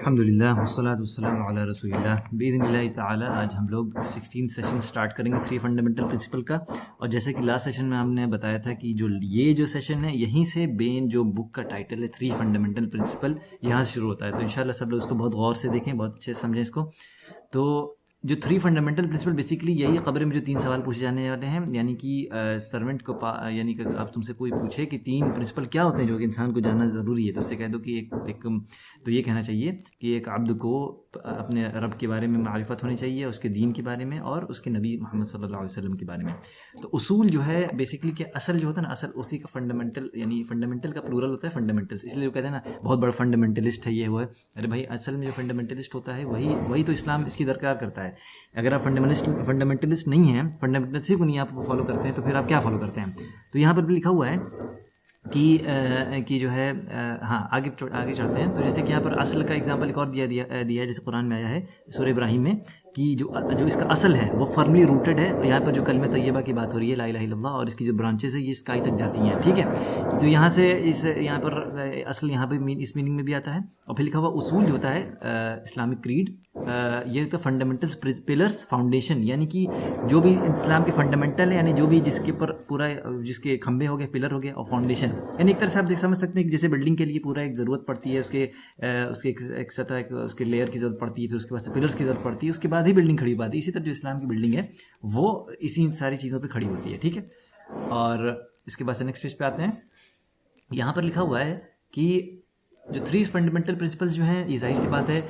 الحمدللہ والصلاۃ والسلام علی رسول اللہ باذن اللہ تعالی. آج ہم لوگ 16 سیشن سٹارٹ کریں گے 3 فنڈامنٹل پرنسپل کا. اور جیسے کہ لاسٹ سیشن میں ہم نے بتایا تھا کہ جو سیشن ہے یہیں سے بین جو بک کا ٹائٹل ہے 3 فنڈامنٹل پرنسپل یہاں سے شروع ہوتا ہے. تو انشاءاللہ سب لوگ اس کو بہت غور سے دیکھیں, بہت اچھے سے سمجھیں اس کو. تو جو 3 فنڈامنٹل پرنسپل بیسیکلی یہی قبر میں جو 3 سوال پوچھے جانے والے ہیں, یعنی کہ سرونٹ کو یعنی کہ اب تم سے کوئی پوچھے کہ 3 پرنسپل کیا ہوتے ہیں جو کہ انسان کو جاننا ضروری ہے, تو اس سے کہہ دو کہ ایک تو یہ کہنا چاہیے کہ ایک عبد کو اپنے رب کے بارے میں معرفت ہونی چاہیے, اس کے دین کے بارے میں اور اس کے نبی محمد صلی اللہ علیہ وسلم کے بارے میں. تو اصول جو ہے بیسیکلی کہ اصل جو ہوتا ہے نا, اصل اسی کا فنڈامنٹل, یعنی فنڈامنٹل کا پلورل ہوتا ہے فنڈامنٹلس. اس لیے وہ کہتے ہیں نا بہت بڑا فنڈامنٹلسٹ ہے یہ وہ ہے. ارے بھائی اصل میں جو فنڈامنٹلسٹ ہوتا ہے وہی تو اسلام اس کی درکار کرتا ہے. اگر آپ فنڈامنٹلسٹ نہیں ہیں, فنڈامنٹلسٹ کو نہیں آپ فالو کرتے ہیں, تو پھر آپ کیا فالو کرتے ہیں؟ تو یہاں پر بھی لکھا ہوا ہے کہ جو ہے ہاں آگے چڑھتے ہیں. تو جیسے کہ یہاں پر اصل کا ایگزامپل ایک اور دیا ہے, جیسے قرآن میں آیا ہے سورہ ابراہیم میں کہ جو اس کا اصل ہے وہ فرملی روٹڈ ہے. یہاں پر جو کلمہ طیبہ کی بات ہو رہی ہے لا الہ الا اللہ, اور اس کی جو برانچز ہے یہ اسکائی تک جاتی ہیں, ٹھیک ہے. تو یہاں سے یہاں پر اصل یہاں پہ اس میننگ میں بھی آتا ہے. اور پھر لکھا ہوا اصول جو ہوتا ہے اسلامک کریڈ, یہ تو فنڈامنٹلس پلرس فاؤنڈیشن, یعنی کہ جو بھی اسلام کے فنڈامنٹل ہے, یعنی جو بھی جس کے پر پورا جس کے کھمبے ہو گئے, پلر ہو گئے, اور فاؤنڈیشن یعنی ایک طرح سے آپ سمجھ سکتے ہیں کہ جیسے بلڈنگ کے لیے پورا ایک ضرورت پڑتی ہے, اس کے ایک سطح اس کے لیئر کی ضرورت پڑتی ہے, پھر اس کے بعد پلرس کی ضرورت پڑتی ہے, اس کے بعد ہی بلڈنگ کھڑی ہو پاتی ہے. اسی طرح جو اسلام کی بلڈنگ ہے وہ اسی ساری چیزوں پہ کھڑی ہوتی ہے, ٹھیک ہے. اور اس کے بعد سے نیکسٹ پیج پہ آتے ہیں. یہاں پر لکھا ہوا ہے کہ جو 3 فنڈامنٹل پرنسپلز جو ہیں یہ ظاہر سی بات ہے,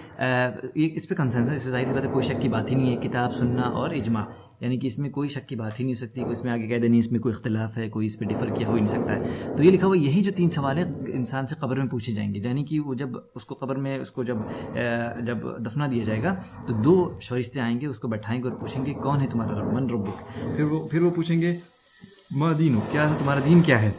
اس پہ کنسنسس ہے, اس پہ ظاہر سی بات ہے کوئی شک کی بات ہی نہیں ہے. کتاب سننا اور اجماع, یعنی کہ اس میں کوئی شک کی بات ہی نہیں ہو سکتی. اس میں آگے کہہ دیں نہیں اس میں کوئی اختلاف ہے, کوئی اس پہ ڈفر کیا ہو ہی نہیں سکتا ہے. تو یہ لکھا ہوا یہی جو 3 سوال ہیں انسان سے قبر میں پوچھے جائیں گے, یعنی کہ وہ جب اس کو قبر میں اس کو جب دفنا دیا جائے گا تو 2 فرشتے آئیں گے, اس کو بیٹھائیں گے اور پوچھیں گے کون ہے تمہارا رب, من ربک. پھر وہ پوچھیں گے ما دینک, کیا ہے تمہارا دین کیا ہے.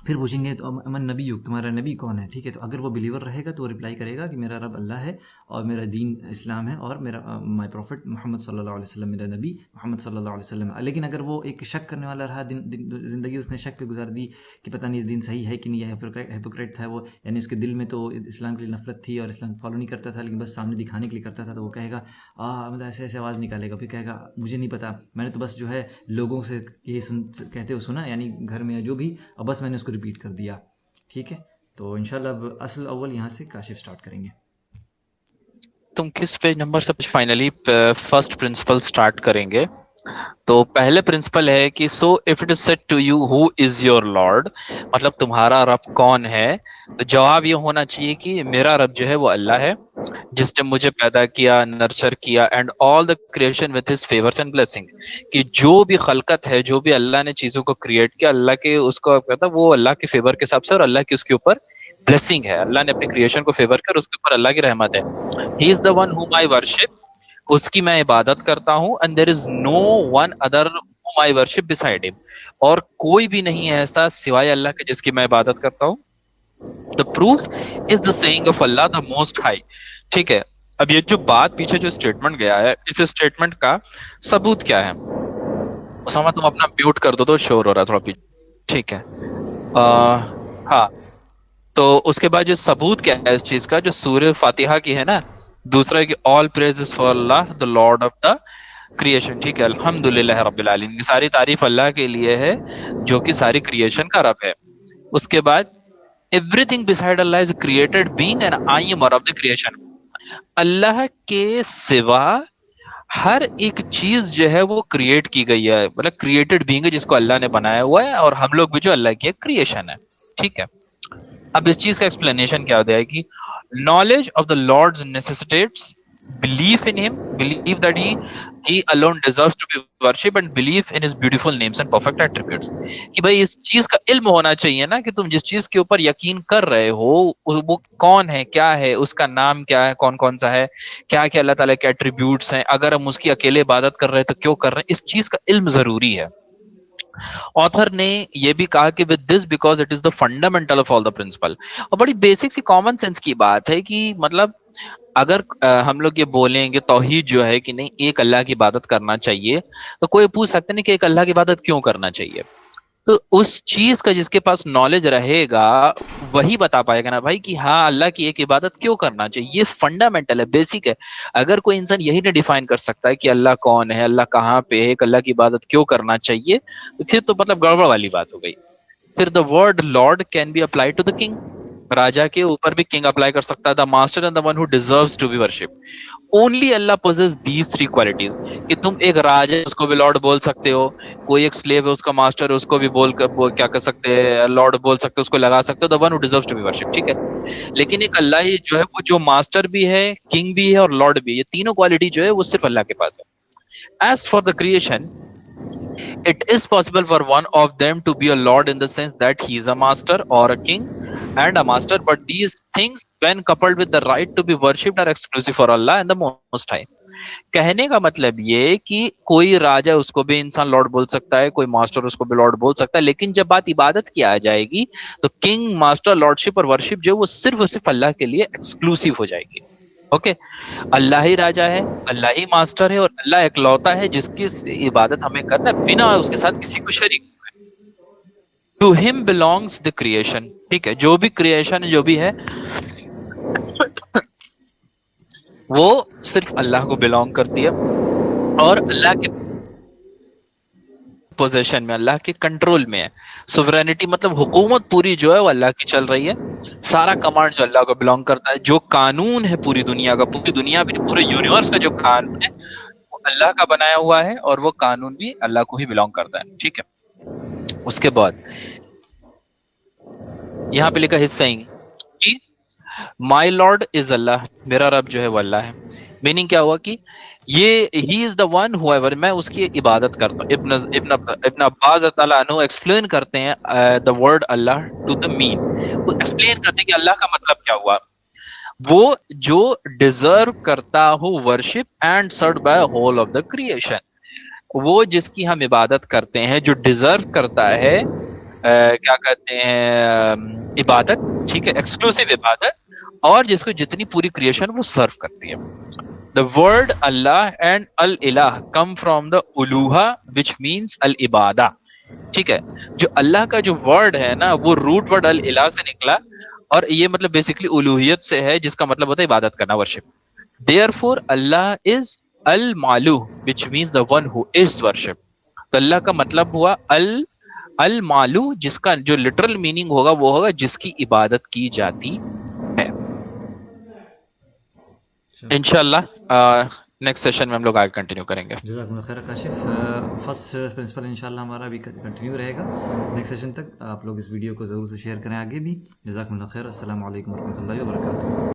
پھر پوچھیں گے تو من نبیک, تمہارا نبی کون ہے, ٹھیک ہے. تو اگر وہ بلیور رہے گا تو وہ رپلائی کرے گا کہ میرا رب اللہ ہے اور میرا دین اسلام ہے اور میرا مائی پروفٹ محمد صلی اللہ علیہ وسلم میرا نبی محمد صلی اللہ علیہ وسلم. لیکن اگر وہ ایک شک کرنے والا رہا, زندگی اس نے شک پہ گزار دی کہ پتہ نہیں دین صحیح ہے کہ نہیں, یا ہیپوکریٹ تھا وہ, یعنی اس کے دل میں تو اسلام کے لیے نفرت تھی اور اسلام فالو نہیں کرتا تھا, لیکن بس سامنے دکھانے کے لیے کرتا تھا. تو وہ کہے گا مطلب ایسے آواز نکالے گا, پھر کہے گا مجھے نہیں پتا, میں نے تو بس جو ہے لوگوں سے یہ کہتے ہوئے سنا, یعنی گھر میں جو بھی, اور بس میں نے اس کو ریپیٹ کر دیا, ٹھیک ہے. تو انشاءاللہ اب اصل اول یہاں سے کاشف سٹارٹ کریں گے. تم کس پیج نمبر سے فائنلی فرسٹ پرنسپل سٹارٹ کریں گے؟ تو پہلے پرنسپل ہے کہ so if it is said to you who is your lord, مطلب تمہارا رب کون ہے, تو جواب یہ ہونا چاہیے کہ میرا رب جو ہے وہ اللہ ہے جس نے مجھے پیدا کیا, نرچر کیا, and all the creation with his favours and blessing. کہ جو بھی خلقت ہے, جو بھی اللہ نے چیزوں کو کریٹ کیا, اللہ کے اس کو کہتا وہ اللہ کے فیور کے حساب سے, اور اللہ کی اس کے اوپر بلیسنگ ہے. اللہ نے اپنی کریشن کو فیور کر, اس کے اوپر اللہ کی رحمت ہے. He is the one whom I worship, اس کی میں عبادت کرتا ہوں. And there is no one other whom I worship beside him, اور کوئی بھی نہیں ہے ایسا سوائے اللہ کے جس کی میں عبادت کرتا ہوں. The proof is the saying of Allah the most high. ٹھیک ہے. اب یہ جو بات پیچھے جو اسٹیٹمنٹ گیا ہے, اس اسٹیٹمنٹ کا ثبوت کیا ہے؟ اسامہ تم اپنا میوٹ کر دو تو شور ہو رہا تھوڑا پیچھے, ٹھیک ہے. ہاں, تو اس کے بعد جو ثبوت کیا ہے اس چیز کا, جو سورہ فاتحہ کی ہے نا, دوسرا ہے کہ all praises for Allah the Lord of the creation. ٹھیک ہے, الحمدللہ رب العالمین, ساری تعریف اللہ کے لیے ہے جو کہ ساری کریشن کا رب ہے. اس کے بعد everything beside Allah is a created being and I am one of the creation. اللہ کے سوا ہر ایک چیز جو ہے وہ کریٹ کی گئی ہے, مطلب کریٹڈ بینگ ہے جس کو اللہ نے بنایا ہوا ہے, اور ہم لوگ بھی جو اللہ کی کریشن ہے. ٹھیک ہے. اب اس چیز کا ایکسپلینیشن کیا ہوتا ہے کہ knowledge of the Lord's necessitates belief in him, believe that he alone deserves to be worshipped, and belief in his beautiful names and perfect attributes. کہ بھائی اس چیز کا علم ہونا چاہیے نا, کہ تم جس چیز کے اوپر یقین کر رہے ہو وہ کون ہے, کیا ہے, اس کا نام کیا ہے, کون کون سا ہے, کیا کیا اللہ تعالیٰ کے ایٹریبیوٹس ہیں, اگر ہم اس کی اکیلے عبادت کر رہے ہیں تو کیوں کر رہے ہیں, اس چیز کا علم ضروری ہے. آتھر نے یہ بھی کہا کہ with this because it is the fundamental of all the principle. اور بڑی بیسک سی کامن سینس کی بات ہے کہ مطلب اگر ہم لوگ یہ بولیں کہ توحید جو ہے کہ نہیں ایک اللہ کی عبادت کرنا چاہیے, تو کوئی پوچھ سکتے نہیں کہ ایک اللہ کی عبادت کیوں کرنا چاہیے. تو اس چیز کا جس کے پاس نالج رہے گا وہی بتا پائے گا نا بھائی کہ ہاں اللہ کی ایک عبادت کیوں کرنا چاہیے. یہ فنڈامنٹل ہے, بیسک ہے. اگر کوئی انسان یہی نہ ڈیفائن کر سکتا ہے کہ اللہ کون ہے, اللہ کہاں پہ ہے, اللہ کی عبادت کیوں کرنا چاہیے, تو پھر تو مطلب گڑبڑ والی بات ہو گئی. پھر the word lord can be apply to the king, راجا کے اوپر بھی کنگ اپلائی کر سکتا ہے. The master and the one who deserves to be worship. Only Allah possess these three qualities کہ تم ایک راج ہے اس کو بھی لارڈ بول سکتے ہو, کوئی ایک سلیو ہے اس کا ماسٹر ہے اس کو بھی کیا کر سکتے ہیں, لارڈ بول سکتے ہو, اس کو لگا سکتے ہو. The one who deserves to be worship, ٹھیک ہے. لیکن ایک اللہ ہی جو ہے وہ جو ماسٹر بھی ہے, کنگ بھی ہے اور لارڈ بھی ہے, یہ تینوں کوالٹی جو ہے وہ صرف اللہ کے پاس ہے. As for the creation, it is possible for one of them to be a lord in the sense that he is a master or a king and a master, but these things when coupled with the right to be worshipped are exclusive for Allah and the Most High. کہنے کا مطلب یہ کہ کوئی راجا اس کو بھی انسان lord بول سکتا ہے, کوئی ماسٹر اس کو بھی لارڈ بول سکتا ہے, لیکن جب بات عبادت کی آ جائے گی تو کنگ, ماسٹر, لارڈشپ اور ورشپ جو وہ صرف اللہ کے لیے ایکسکلوسیو ہو جائے گی. اوکے, اللہ ہی راجا ہے, اللہ ہی ماسٹر ہے, اور اللہ اکلوتا ہے جس کی عبادت ہمیں کرنا ہے بنا اس کے ساتھ کسی کو شریک. ٹو ہم belongs the creation, ٹھیک ہے, جو بھی کریشن جو بھی ہے وہ صرف اللہ کو بلونگ کرتی ہے, اور اللہ کے پوزیشن میں, اللہ کے کنٹرول میں ہے. سوورینٹی مطلب حکومت پوری جو ہے وہ اللہ کی چل رہی ہے. سارا کمانڈ جو اللہ کو بلونگ کرتا ہے. جو قانون ہے پوری دنیا کا, پوری دنیا بھی پورے یونیورس کا جو قانون ہے وہ اللہ کا بنایا ہوا ہے, اور وہ قانون بھی اللہ کو ہی بلونگ کرتا ہے, ٹھیک ہے. اس کے بعد یہاں پہ لکھا حصہ کہ مائی لارڈ از اللہ, میرا رب جو ہے وہ اللہ ہے. میننگ کیا ہوا کہ یہ ہی از دا ون ہوایور, میں اس کی عبادت کرتا ہوں. ابن عباس تعالیٰ عنہ ایکسپلین کرتے ہیں the word Allah to the مین. وہ ایکسپلین کرتے ہیں کہ اللہ کا مطلب کیا ہوا. وہ جو ڈیزرو کرتا ہو worship and served by whole of the creation, وہ جس کی ہم عبادت کرتے ہیں, جو ڈیزرو کرتا ہے کیا کہتے ہیں عبادت, ٹھیک ہے, ایکسکلوسیو عبادت, اور جس کو جتنی پوری کریشن وہ سرو کرتی ہے. The word Allah and al-ilah come from the uluha which means al-ibadah, ٹھیک ہے. جو اللہ کا جو ورڈ ہے نا وہ روٹ ورڈ al-ilah سے نکلا, اور یہ مطلب بیسکلی الوہیت سے ہے, جس کا مطلب ہوتا ہے عبادت کرنا, worship. Therefore Allah is al-malu which means the one who is worship. تو اللہ کا مطلب ہوا المالو, جس کا جو لٹرل میننگ ہوگا وہ ہوگا جس کی عبادت کی جاتی ہے. انشاءاللہ نیکسٹ سیشن میں ہم لوگ آگے کنٹینیو کریں گے. جزاکم اللہ خیر کاشف. فرسٹ پرنسپل انشاءاللہ ہمارا بھی کنٹینیو رہے گا نیکسٹ سیشن تک. آپ لوگ اس ویڈیو کو ضرور سے شیئر کریں آگے بھی. جزاکم اللہ خیر. السلام علیکم ورحمۃ اللہ وبرکاتہ.